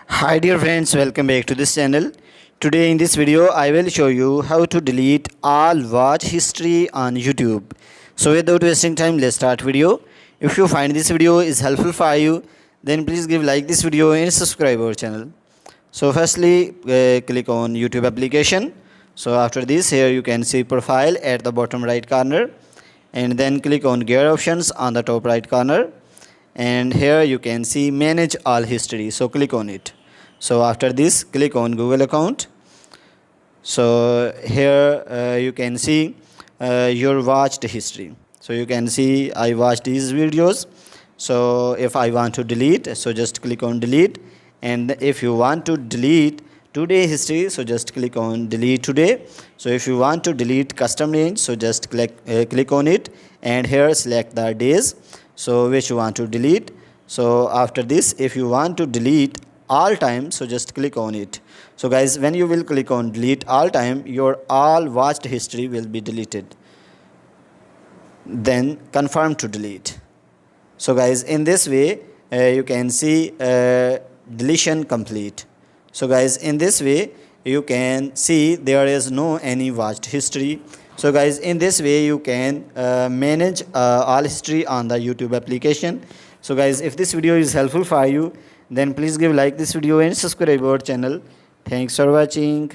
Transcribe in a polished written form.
Hi dear friends, welcome back to this channel. Today in this video I will show you how to delete all watch history on YouTube. So without wasting time, let's start video. If you find this video is helpful for you, then please give like this video and subscribe our channel. So firstly click on YouTube application. So after this, here you can see profile at the bottom right corner, and then click on gear options on the top right corner, and here you can see manage all history. So click on it. So after this, click on Google account. So here you can see your watched history. So you can see I watched these videos. So if I want to delete, so just click on delete. And if you want to delete today history, so just click on delete today. So if you want to delete custom range, so just click on it, and here select the days so which you want to delete. So after this, if you want to delete all time, so just click on it. So guys, when you will click on delete all time, your all watched history will be deleted. Then confirm to delete. So guys, in this way you can see deletion complete. So guys, in this way you can see there is no any watched history. So guys, in this way you can manage all history on the YouTube application. So guys, if this video is helpful for you, then please give like this video and subscribe our channel. Thanks for watching.